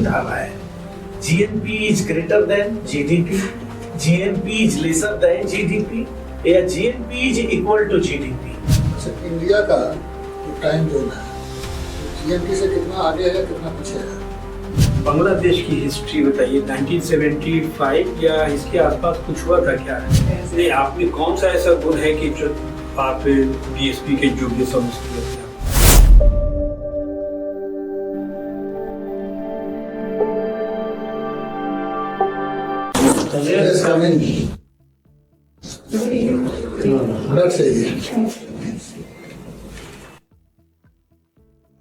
धारा है GNP is greater than GDP, GNP is lesser than GDP या GNP is equal to GDP. India का जो time zone है जीएनपी से कितना आगे है कितना पीछे है? बांग्लादेश की हिस्ट्री बताइए, 1975 या इसके आसपास कुछ हुआ था क्या? नहीं, आप में कौन सा ऐसा गुण है कि जो आप बीएसपी के योग्य समझते हैं?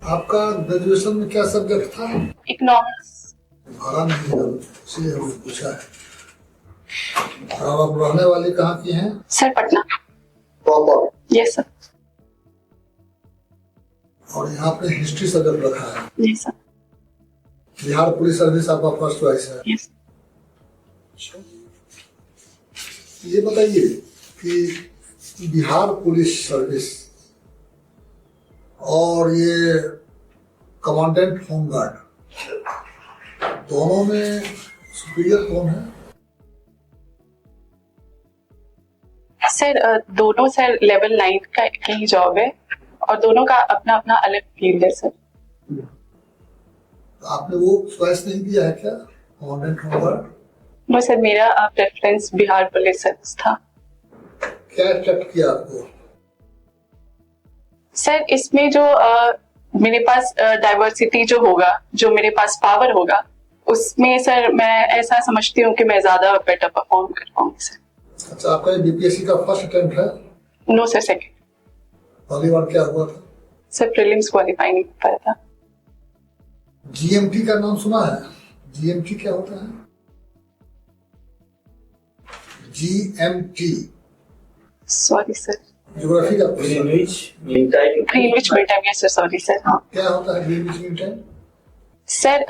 आपका ग्रेजुएशन में क्या सब्जेक्ट था? इकोनॉमिक्स। भरा नहीं है, इसलिए हमने पूछा है। और आप रहने वाली कहाँ की हैं? Sir Patna. Proper? Yes sir. और यहाँ पे हिस्ट्री सब्जेक्ट रखा है? Yes sir. Bihar police service आपका फर्स्ट चॉइस है? यस। ये बताइए कि बिहार पुलिस सर्विस और ये कमांडेंट होमगार्ड दोनों में सुपीरियर कौन है? सर दोनों सर लेवल 9 का ही जॉब है और दोनों का अपना अपना अलग फील्ड है सर। आपने वो चॉइस नहीं किया है क्या, कमांडेंट होमगार्ड? वो सर मेरा प्रेफरेंस बिहार पुलिस सर्विस था। क्या अट्रैक्ट किया आपको? सर इसमें जो मेरे पास डाइवर्सिटी जो होगा, जो मेरे पास पावर होगा, उसमें सर मैं ऐसा समझती हूँ कि मैं ज्यादा बेटर परफॉर्म कर पाऊंगी सर। अच्छा, आपका बीपीएससी का फर्स्ट अटेम्प्ट है? No sir, second. पहली बार क्या हुआ था? सर प्रीलिम्स क्वालिफाई नहीं कर पाया था। जीएमटी का नाम सुना है? जीएमटी क्या होता है? GMT sorry sir. ज्योग्राफी का Greenwich mean time. Greenwich mean time, yes sir, sorry sir. क्या होता है ग्रीनविच मीन टाइम? सर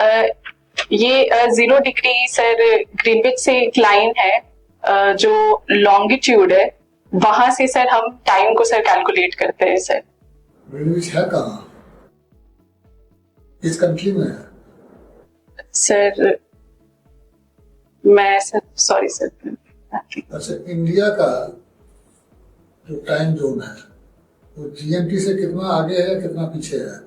ये 0 डिग्री सर ग्रीनविच से एक लाइन है जो लॉन्गिट्यूड है, वहां से सर हम टाइम को सर कैलकुलेट करते हैं सर। ग्रीनविच है कहाँ, किस कंट्री में है? सर मैं सर सॉरी सर। अच्छा, इंडिया का जो टाइम जोन है वो जीएमटी से कितना आगे है कितना पीछे है?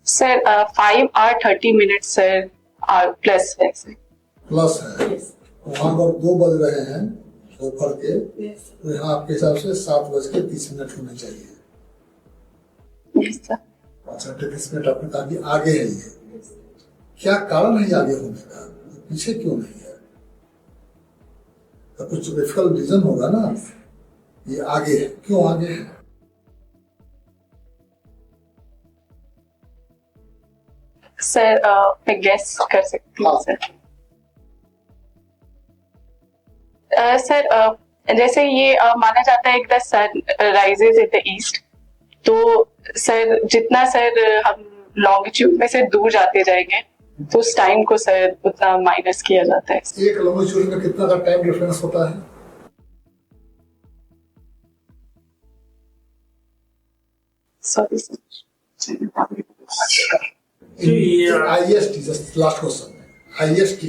Sir 5 hours 30 minutes sir plus है सर। प्लस है? वहाँ पर 2 बज रहे हैं दोपहर के, तो यहाँ आपके हिसाब से 7:30 होने चाहिए। Yes sir. 5:30 आपने कहा कि आगे है ये, क्या कारण है आगे होने का, पीछे क्यों नहीं है? तो कुछ डिफिकल्ट रीजन होगा ना, ये आगे है, क्यों आगे है? सर मैं गेस कर सकती हूँ सर। सर जैसे ये माना जाता है कि the sun rises in the east, तो सर जितना सर हम लॉन्गिट्यूड में से दूर जाते जाएंगे तो उस टाइम को सर उतना माइनस किया जाता है। एक लॉन्गिट्यूड में कितना का टाइम डिफरेंस होता है? Sorry sir. IST, just last question, IST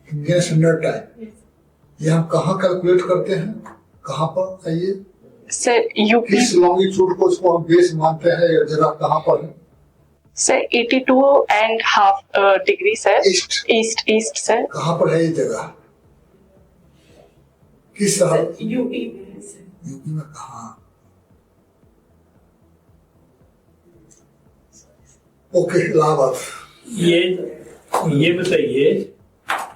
Indian standard time, ये हम कहाँ कैलकुलेट करते हैं, कहाँ पर? आइए सर यूपी। किस लॉन्गिट्यूड को इसको हम बेस मानते हैं, ये जगह कहाँ पर है? Sir 82.5 degree sir. East sir. कहाँ पर है ये जगह, किस शहर? यूपी। यूपी में कहाँ? ओके, इलाहाबाद। ये बताइए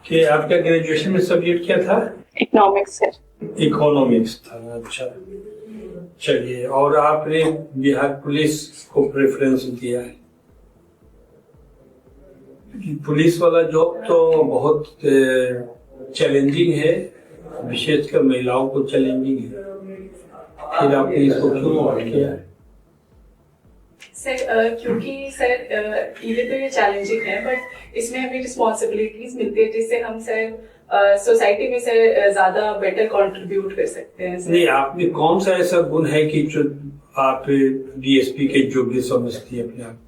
कि आपका ग्रेजुएशन में सब्जेक्ट क्या था? Economics sir. इकोनॉमिक्स था, अच्छा। चलिए, और आपने बिहार पुलिस को प्रेफरेंस दिया है। पुलिस वाला जॉब तो बहुत चैलेंजिंग है, विशेषकर महिलाओं को चैलेंजिंग है, फिर आपने इसको क्यों किया है? सर क्योंकि सर ये तो ये चैलेंजिंग है, बट इसमें हमें रिस्पॉन्सिबिलिटीज मिलती है जिससे हम सर सोसाइटी में सर ज्यादा बेटर कंट्रीब्यूट कर सकते हैं। नहीं, आप में कौन सा ऐसा गुण है कि जो आप डीएसपी के योग्य समझती है अपने आप?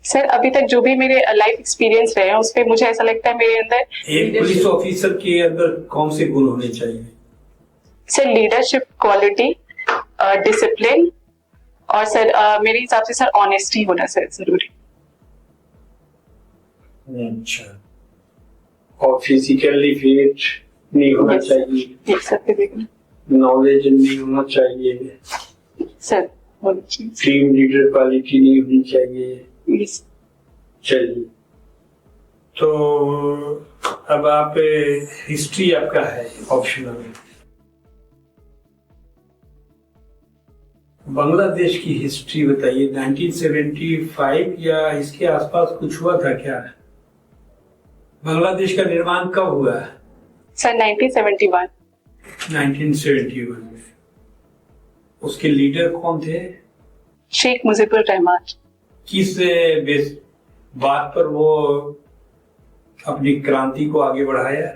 सर अभी तक जो भी मेरे लाइफ एक्सपीरियंस रहे हैं उस पे मुझे ऐसा लगता है मेरे अंदर एक पुलिस ऑफिसर के अंदर कौन से गुण होने चाहिए? सर लीडरशिप क्वालिटी, डिसिप्लिन और सर मेरे हिसाब से सर ऑनेस्टी होना सर जरूरी। अच्छा, और फिजिकली फिट नहीं होना Yes. चाहिए, ये सर देखना नॉलेज नहीं होना चाहिए, सर होना चाहिए। टीम लीडर क्वालिटी नहीं होनी चाहिए। Yes. चलिए, तो अब आप हिस्ट्री आपका है ऑप्शनल। बांग्लादेश की हिस्ट्री बताइए, 1975 या इसके आसपास कुछ हुआ था क्या? बांग्लादेश का निर्माण कब हुआ? सर 1971। 1971 में। उसके लीडर कौन थे? शेख मुजीबुर रहमान। किस बात पर वो अपनी क्रांति को आगे बढ़ाया?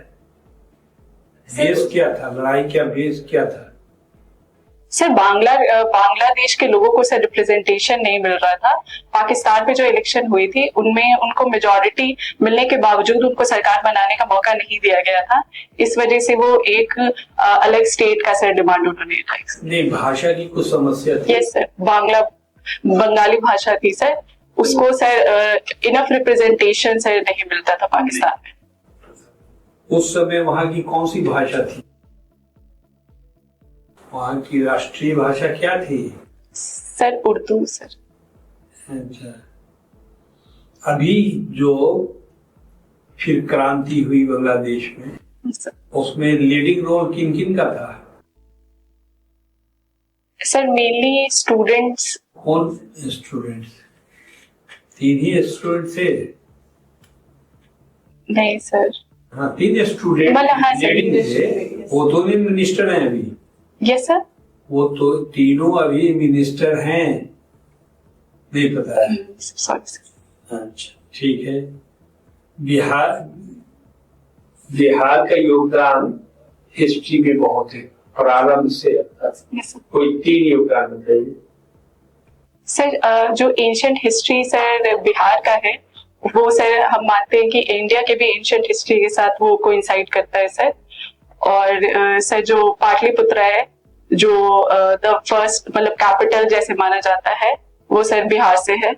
बेस क्या था, लड़ाई क्या बेस क्या था? सर बांग्लादेश के लोगों को सर रिप्रेजेंटेशन नहीं मिल रहा था। पाकिस्तान में जो इलेक्शन हुई थी उनमें उनको मेजॉरिटी मिलने के बावजूद उनको सरकार बनाने का मौका नहीं दिया गया था। इस वजह से वो एक अलग स्टेट का सर डिमांड उन्होंने उठाई। नहीं, भाषा की कुछ समस्या थी। यस सर, बंगाली भाषा थी सर, उसको सर इनफ रिप्रेजेंटेशन सर नहीं मिलता था पाकिस्तान में। उस समय वहां की कौन सी भाषा थी? वहां की राष्ट्रीय भाषा क्या थी? Sir Urdu sir. अच्छा, अभी जो फिर क्रांति हुई बांग्लादेश में, सर, उसमें लीडिंग रोल किन किन का था? Sir mainly students. कौन स्टूडेंट्स? 3 ही स्टूडेंट थे? नहीं सर। हाँ, 3 स्टूडेंट हाँ, सर, लीडिंग थे। वो दोनों मिनिस्टर हैं अभी। Yes sir. वो तो तीनों अभी मिनिस्टर हैं, नहीं पता है? Sorry sir. अच्छा, ठीक है। बिहार का योगदान हिस्ट्री में बहुत है, प्रारंभ से अब तक। Yes sir. कोई 3 योगदान बताइए। सर जो एंशिएंट हिस्ट्री सर बिहार का है वो सर हम मानते हैं कि इंडिया के भी एंशिएंट हिस्ट्री के साथ वो कोइंसाइड करता है सर। और सर जो पाटलिपुत्र है जो द फर्स्ट मतलब कैपिटल जैसे माना जाता है वो सर बिहार से है,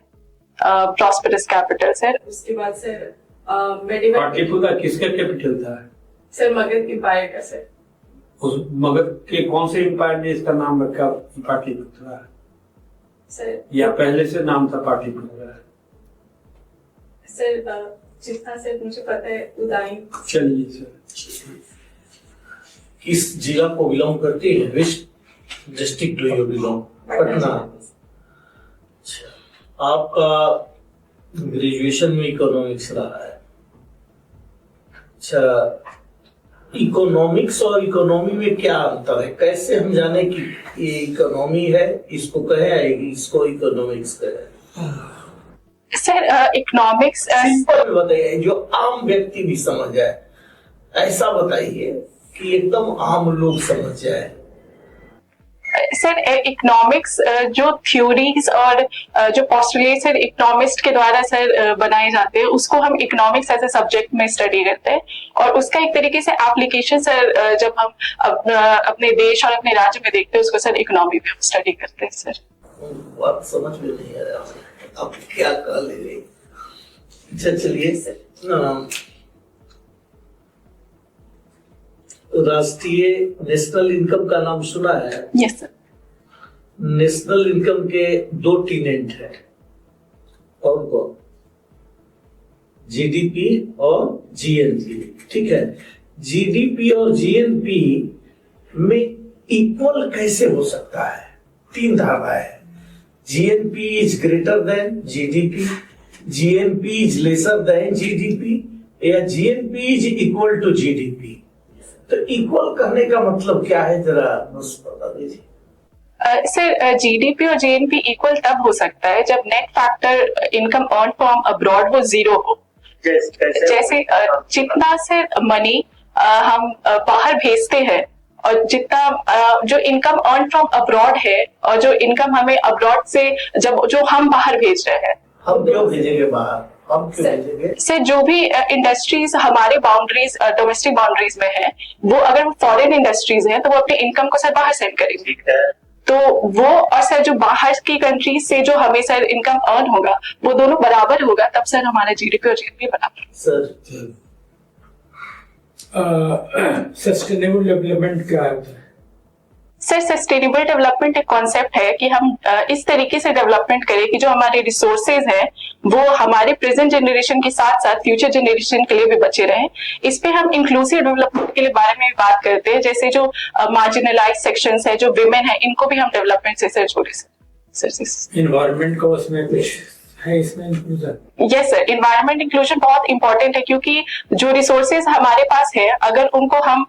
प्रॉस्पेरस कैपिटल सर। उसके बाद सर मेडिवल पाटलिपुत्र किसका कैपिटल था? सर मगध एम्पायर का सर। उस मगध के कौन से एम्पायर ने इसका नाम रखा पाटलिपुत्र? सर या पहले से नाम था पाटलिपुत्र? सर जितना सर मुझे पता है उदयन। चलिए सर। किस जिला को बिलोंग करती है? Which district do you belong? Patna. अच्छा, आपका ग्रेजुएशन में इकोनॉमिक्स रहा है। अच्छा, इकोनॉमिक्स और इकोनॉमी में क्या अंतर है? कैसे हम जाने कि ये इकोनॉमी है, इसको कहें, इसको इकोनॉमिक्स कहें? सर इकोनॉमिक्स सिंपल बताइए, जो आम व्यक्ति भी समझ जाए, ऐसा बताइए कि एकदम आम लोग समझ जाए। सर इकोनॉमिक्स जो थ्योरीज और जो पोस्टुलेट्स सर इकोनॉमिस्ट के द्वारा सर बनाए जाते हैं उसको हम इकोनॉमिक्स एज ए सब्जेक्ट में स्टडी करते हैं। और उसका एक तरीके से एप्लीकेशन सर जब हम अपने देश और अपने राज्य में देखते हैं उसको सर इकोनॉमी में हम स्टडी करते हैं सर। बात समझ में नहीं आ रहा, अब क्या कह ले रही? अच्छा चलिए, राष्ट्रीय नेशनल इनकम का नाम सुना है? Yes sir. नेशनल इनकम के 2 टीनेंट है, कौन कौन? जीडीपी और जीएनपी। ठीक है, जीडीपी और जीएनपी में इक्वल कैसे हो सकता है? 3 धारा है। GNP is greater than GDP, GNP is lesser than GDP, या GNP is equal to GDP. तो इक्वल करने का मतलब क्या है, जरा बस बता दीजिए। सर जीडीपी और जीएनपी इक्वल तब हो सकता है जब net factor income earn from abroad वो 0 हो। जैसे जितना सर मनी हम बाहर भेजते हैं और जितना जो इनकम अर्न फ्रॉम अब्रॉड है और जो इनकम हमें अब्रॉड से जो हम बाहर भेज रहे हैं, हम क्यों भेजेंगे बाहर, हम क्यों भेजेंगे? से जो भी इंडस्ट्रीज हमारे बाउंड्रीज डोमेस्टिक बाउंड्रीज में है, वो अगर फॉरेन इंडस्ट्रीज हैं तो वो अपने इनकम को सर बाहर सेंड करेंगे। तो वो और सर जो बाहर की कंट्रीज से जो हमें सर इनकम अर्न होगा वो दोनों बराबर होगा, तब सर हमारा जीडीपी और जीएनपी बराबर। सर सस्टेनेबल डेवलपमेंट क्या होता है? सर सस्टेनेबल डेवलपमेंट एक कॉन्सेप्ट है कि हम इस तरीके से डेवलपमेंट करें कि जो हमारे रिसोर्सेज हैं वो हमारे प्रेजेंट जनरेशन के साथ साथ फ्यूचर जनरेशन के लिए भी बचे रहें। इस पे हम इंक्लूसिव डेवलपमेंट के लिए बारे में भी बात करते हैं, जैसे जो मार्जिनलाइज सेक्शंस है, जो विमेन है, इनको भी हम डेवलपमेंट से सर जोड़े सर। इन्वायरमेंट को उसमें कुछ है इसमें inclusion? Yes sir, environment inclusion बहुत इंपॉर्टेंट है, क्योंकि जो रिसोर्सेज हमारे पास है अगर उनको हम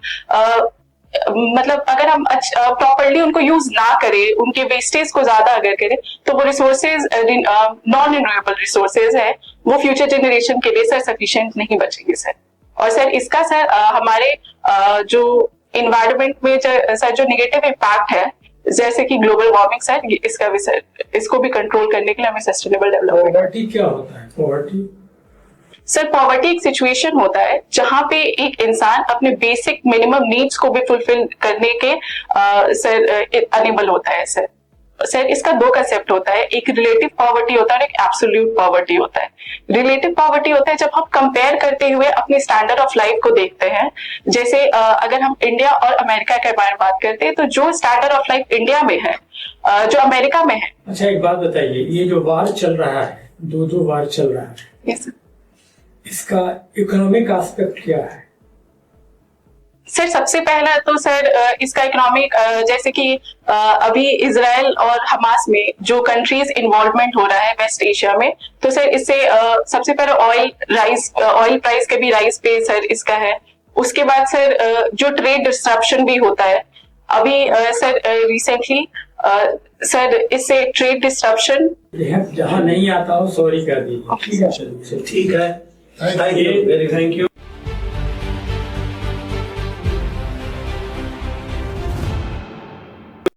मतलब अगर हम प्रॉपरली उनको यूज ना करें, उनके वेस्टेज को ज्यादा अगर करें, तो वो रिसोर्सेज नॉन रिन्यूएबल रिसोर्सेज है, वो फ्यूचर जनरेशन के लिए सर सफिशिएंट नहीं बचेंगे सर। और सर इसका सर हमारे जो इन्वायरमेंट में सर जो निगेटिव इम्पैक्ट है, जैसे कि ग्लोबल वार्मिंग सर, इसका भी सर, इसको भी कंट्रोल करने के लिए हमें सस्टेनेबल डेवलपमेंट। पॉवर्टी क्या होता है? पॉवर्टी सर पॉवर्टी एक सिचुएशन होता है जहां पे एक इंसान अपने बेसिक मिनिमम नीड्स को भी फुलफिल करने के सर अनेबल होता है सर। सर इसका दो कंसेप्ट होता है, एक रिलेटिव पॉवर्टी होता है और एक एब्सोल्यूट पॉवर्टी होता है। रिलेटिव पॉवर्टी होता है जब हम कंपेयर करते हुए अपने स्टैंडर्ड ऑफ लाइफ को देखते हैं, जैसे अगर हम इंडिया और अमेरिका के बारे में बात करते हैं, तो जो स्टैंडर्ड ऑफ लाइफ इंडिया में है जो अमेरिका में है। अच्छा एक बात बताइए, ये जो वार चल रहा है, दो वार चल रहा है, यस इसका इकोनॉमिक एस्पेक्ट क्या है? सर सबसे पहला तो सर इसका इकोनॉमिक, जैसे कि अभी इजराइल और हमास में जो कंट्रीज इन्वॉल्वमेंट हो रहा है वेस्ट एशिया में, तो सर इससे सबसे पहले ऑयल प्राइस के भी राइज पे सर इसका है। उसके बाद सर जो ट्रेड डिस्ट्रप्शन भी होता है अभी सर रिसेंटली सर इससे ट्रेड डिस्ट्रप्शन जहाँ नहीं आता हो सॉरी कर दीजिए। ठीक है, ठीक है, thank you, very thank you.